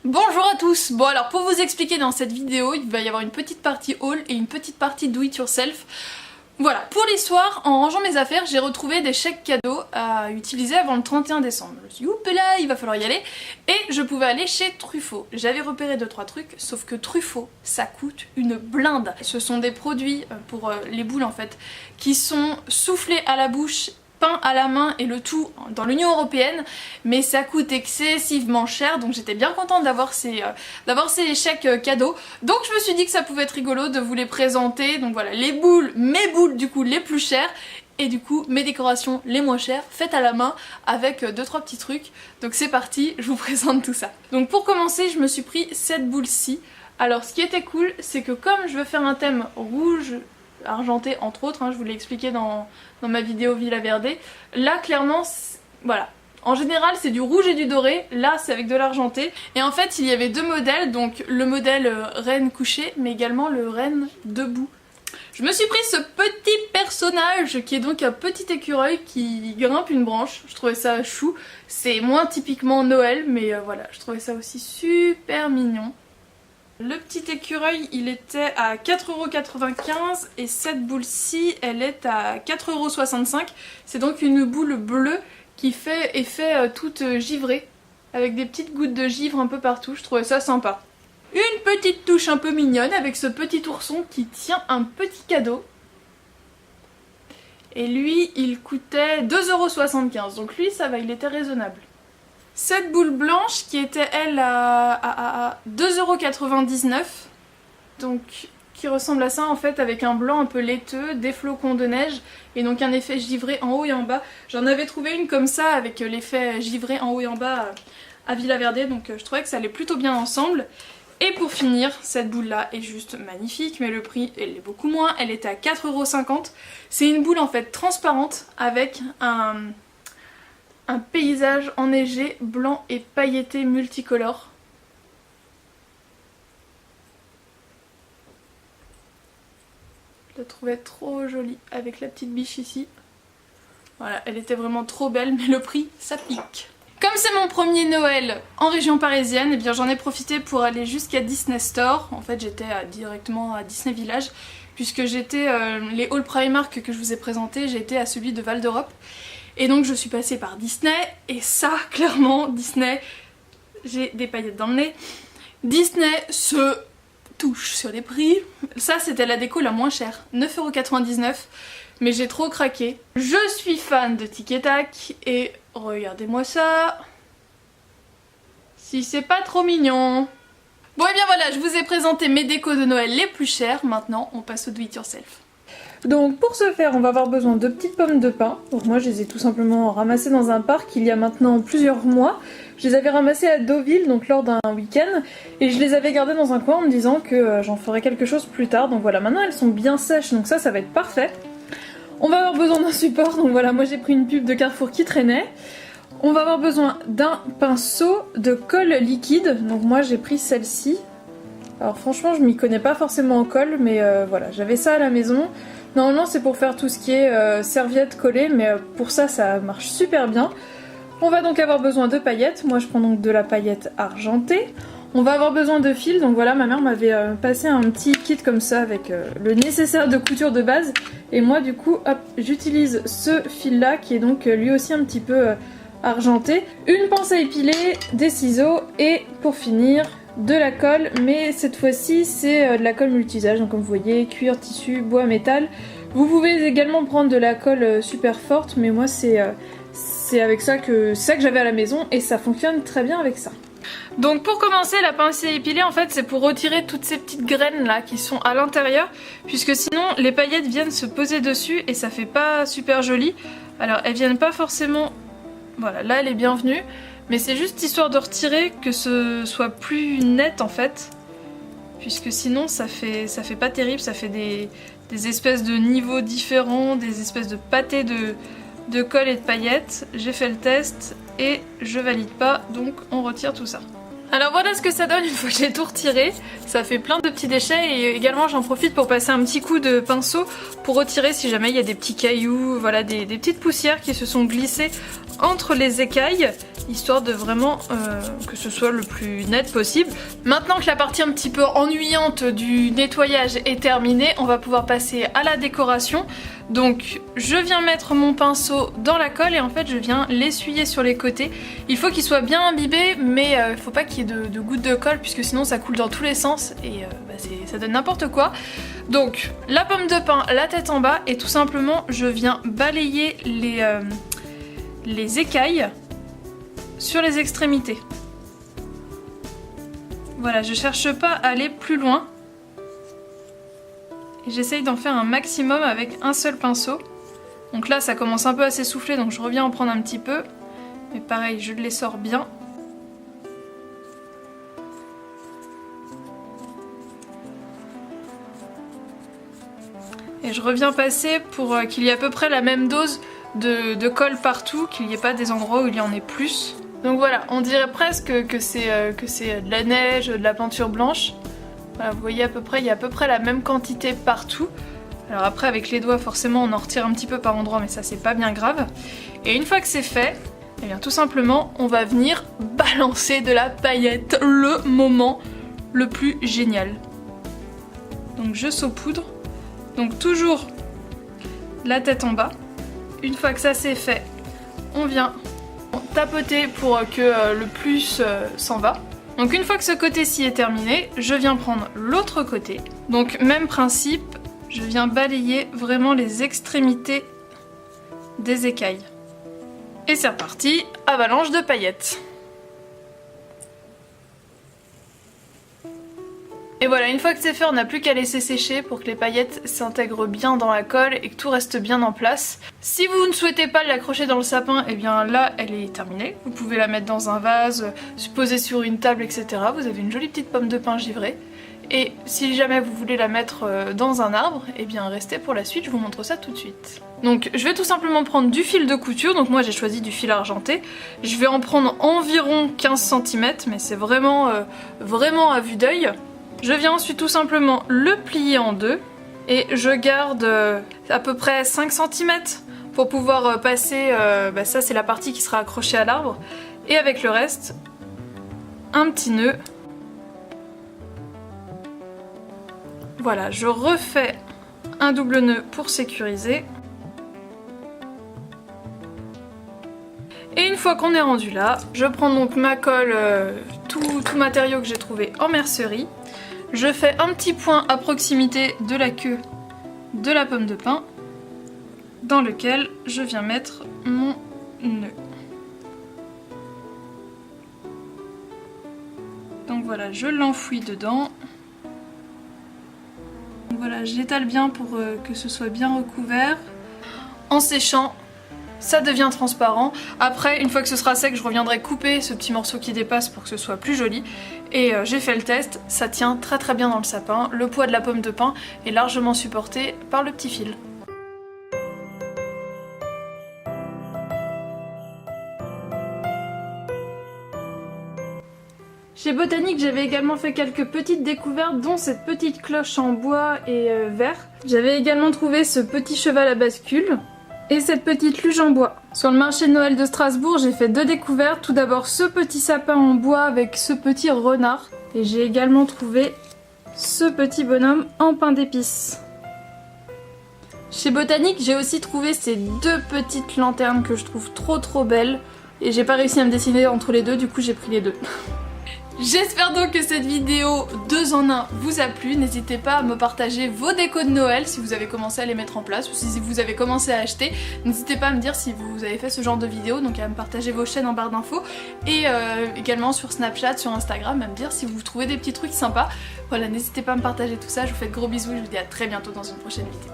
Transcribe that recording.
Bonjour à tous. Bon alors pour vous expliquer dans cette vidéo, il va y avoir une petite partie haul et une petite partie do it yourself. Voilà, pour l'histoire, en rangeant mes affaires, j'ai retrouvé des chèques cadeaux à utiliser avant le 31 décembre. Je me suis dit, oups là, il va falloir y aller. Et je pouvais aller chez Truffaut. J'avais repéré 2-3 trucs, sauf que Truffaut, ça coûte une blinde. Ce sont des produits pour les boules en fait, qui sont soufflés à la bouche, peint à la main et le tout dans l'Union Européenne, mais ça coûte excessivement cher, donc j'étais bien contente d'avoir ces chèques cadeaux. Donc je me suis dit que ça pouvait être rigolo de vous les présenter. Donc voilà, les boules, mes boules du coup les plus chères, et du coup mes décorations les moins chères, faites à la main avec 2-3 petits trucs. Donc c'est parti, je vous présente tout ça. Donc pour commencer, je me suis pris cette boule-ci. Alors ce qui était cool, c'est que comme je veux faire un thème rouge, argenté entre autres, je vous l'ai expliqué dans ma vidéo Villa Verde, là clairement, voilà. En général c'est du rouge et du doré, là c'est avec de l'argenté. Et en fait il y avait deux modèles, donc le modèle reine couchée, mais également le reine debout. Je me suis pris ce petit personnage qui est donc un petit écureuil qui grimpe une branche. Je trouvais ça chou, c'est moins typiquement Noël, mais voilà, je trouvais ça aussi super mignon. Le petit écureuil il était à 4,95€ et cette boule-ci elle est à 4,65€. C'est donc une boule bleue qui fait effet toute givrée avec des petites gouttes de givre un peu partout, je trouvais ça sympa. Une petite touche un peu mignonne avec ce petit ourson qui tient un petit cadeau. Et lui il coûtait 2,75€, donc lui ça va, il était raisonnable. Cette boule blanche qui était elle à 2,99€, donc qui ressemble à ça en fait, avec un blanc un peu laiteux, des flocons de neige et donc un effet givré en haut et en bas. J'en avais trouvé une comme ça avec l'effet givré en haut et en bas à Villa Verde, donc je trouvais que ça allait plutôt bien ensemble. Et pour finir, cette boule là est juste magnifique, mais le prix elle est beaucoup moins, elle était à 4,50€. C'est une boule en fait transparente avec un paysage enneigé, blanc et pailleté multicolore. Je la trouvais trop jolie avec la petite biche ici. Voilà, elle était vraiment trop belle, mais le prix, ça pique. Comme c'est mon premier Noël en région parisienne, et bien j'en ai profité pour aller jusqu'à Disney Store. En fait j'étais directement à Disney Village, puisque j'étais, les halls Primark que je vous ai présentés, j'étais à celui de Val d'Europe. Et donc je suis passée par Disney, et ça, clairement, Disney, j'ai des paillettes dans le nez. Disney se touche sur les prix. Ça, c'était la déco la moins chère, 9,99€, mais j'ai trop craqué. Je suis fan de Tic et Tac, et regardez-moi ça. Si c'est pas trop mignon. Bon et bien voilà, je vous ai présenté mes décos de Noël les plus chers. Maintenant, on passe au do it yourself. Donc pour ce faire, on va avoir besoin de petites pommes de pin. Donc moi je les ai tout simplement ramassées dans un parc il y a maintenant plusieurs mois. Je les avais ramassées à Deauville, donc lors d'un week-end, et je les avais gardées dans un coin en me disant que j'en ferais quelque chose plus tard. Donc voilà, maintenant elles sont bien sèches, donc ça va être parfait. On va avoir besoin d'un support, donc voilà, moi j'ai pris une pub de Carrefour qui traînait. On va avoir besoin d'un pinceau de colle liquide, donc moi j'ai pris celle-ci. Alors franchement je m'y connais pas forcément en colle, mais voilà, j'avais ça à la maison. Normalement c'est pour faire tout ce qui est serviette collée, mais pour ça ça marche super bien. On va donc avoir besoin de paillettes, moi je prends donc de la paillette argentée. On va avoir besoin de fil, donc voilà, ma mère m'avait passé un petit kit comme ça avec le nécessaire de couture de base. Et moi du coup, hop, j'utilise ce fil là qui est donc lui aussi un petit peu argenté. Une pince à épiler, des ciseaux et pour finir de la colle, mais cette fois-ci c'est de la colle multi-usage, donc comme vous voyez, cuir, tissu, bois, métal. Vous pouvez également prendre de la colle super forte, mais moi c'est avec ça que j'avais à la maison et ça fonctionne très bien avec ça. Donc pour commencer, la pince à épiler en fait c'est pour retirer toutes ces petites graines là qui sont à l'intérieur, puisque sinon les paillettes viennent se poser dessus et ça fait pas super joli. Alors elles viennent pas forcément, voilà, là elle est bienvenue, mais c'est juste histoire de retirer que ce soit plus net en fait, puisque sinon ça fait pas terrible, ça fait des espèces de niveaux différents, des espèces de pâtés de colle et de paillettes. J'ai fait le test et je valide pas, donc on retire tout ça. Alors voilà ce que ça donne une fois que j'ai tout retiré. Ça fait plein de petits déchets et également j'en profite pour passer un petit coup de pinceau pour retirer si jamais il y a des petits cailloux, voilà, des petites poussières qui se sont glissées entre les écailles, histoire de vraiment que ce soit le plus net possible. Maintenant que la partie un petit peu ennuyante du nettoyage est terminée, on va pouvoir passer à la décoration. Donc je viens mettre mon pinceau dans la colle et en fait je viens l'essuyer sur les côtés. Il faut qu'il soit bien imbibé, mais il faut pas qu'il y ait de gouttes de colle puisque sinon ça coule dans tous les sens et ça donne n'importe quoi. Donc la pomme de pin, la tête en bas, et tout simplement je viens balayer les écailles sur les extrémités. Voilà, je cherche pas à aller plus loin. Et j'essaye d'en faire un maximum avec un seul pinceau. Donc là ça commence un peu à s'essouffler, donc je reviens en prendre un petit peu. Mais pareil, je les sors bien. Et je reviens passer pour qu'il y ait à peu près la même dose de colle partout, qu'il n'y ait pas des endroits où il y en ait plus. Donc voilà, on dirait presque que c'est de la neige, de la peinture blanche. Voilà, vous voyez à peu près, il y a à peu près la même quantité partout. Alors après avec les doigts forcément on en retire un petit peu par endroit, mais ça c'est pas bien grave. Et une fois que c'est fait, eh bien tout simplement on va venir balancer de la paillette, le moment le plus génial. Donc je saupoudre, donc toujours la tête en bas. Une fois que ça c'est fait, on vient tapoter pour que le plus s'en va. Donc une fois que ce côté-ci est terminé, je viens prendre l'autre côté. Donc même principe, je viens balayer vraiment les extrémités des écailles. Et c'est reparti, avalanche de paillettes. Et voilà, une fois que c'est fait, on n'a plus qu'à laisser sécher pour que les paillettes s'intègrent bien dans la colle et que tout reste bien en place. Si vous ne souhaitez pas l'accrocher dans le sapin, et bien là, elle est terminée. Vous pouvez la mettre dans un vase, se poser sur une table, etc. Vous avez une jolie petite pomme de pin givrée. Et si jamais vous voulez la mettre dans un arbre, et bien restez pour la suite, je vous montre ça tout de suite. Donc je vais tout simplement prendre du fil de couture, donc moi j'ai choisi du fil argenté. Je vais en prendre environ 15 cm, mais c'est vraiment à vue d'œil. Je viens ensuite tout simplement le plier en deux et je garde à peu près 5 cm pour pouvoir passer, ça c'est la partie qui sera accrochée à l'arbre, et avec le reste, un petit nœud. Voilà, je refais un double nœud pour sécuriser. Et une fois qu'on est rendu là, je prends donc ma colle, tout matériau que j'ai trouvé en mercerie. Je fais un petit point à proximité de la queue de la pomme de pin dans lequel je viens mettre mon nœud. Donc voilà, je l'enfouis dedans. Donc voilà, j'étale bien pour que ce soit bien recouvert. En séchant, ça devient transparent. Après, une fois que ce sera sec, je reviendrai couper ce petit morceau qui dépasse pour que ce soit plus joli. Et j'ai fait le test, ça tient très très bien dans le sapin. Le poids de la pomme de pin est largement supporté par le petit fil. Chez Botanique, j'avais également fait quelques petites découvertes, dont cette petite cloche en bois et verre. J'avais également trouvé ce petit cheval à bascule et cette petite luge en bois. Sur le marché de Noël de Strasbourg, j'ai fait deux découvertes. Tout d'abord ce petit sapin en bois avec ce petit renard. Et j'ai également trouvé ce petit bonhomme en pain d'épices. Chez Botanique, j'ai aussi trouvé ces deux petites lanternes que je trouve trop belles. Et j'ai pas réussi à me décider entre les deux, du coup j'ai pris les deux. J'espère donc que cette vidéo 2 en 1 vous a plu. N'hésitez pas à me partager vos décos de Noël si vous avez commencé à les mettre en place ou si vous avez commencé à acheter. N'hésitez pas à me dire si vous avez fait ce genre de vidéo, donc à me partager vos chaînes en barre d'infos et également sur Snapchat, sur Instagram, à me dire si vous trouvez des petits trucs sympas. Voilà, n'hésitez pas à me partager tout ça. Je vous fais de gros bisous et je vous dis à très bientôt dans une prochaine vidéo.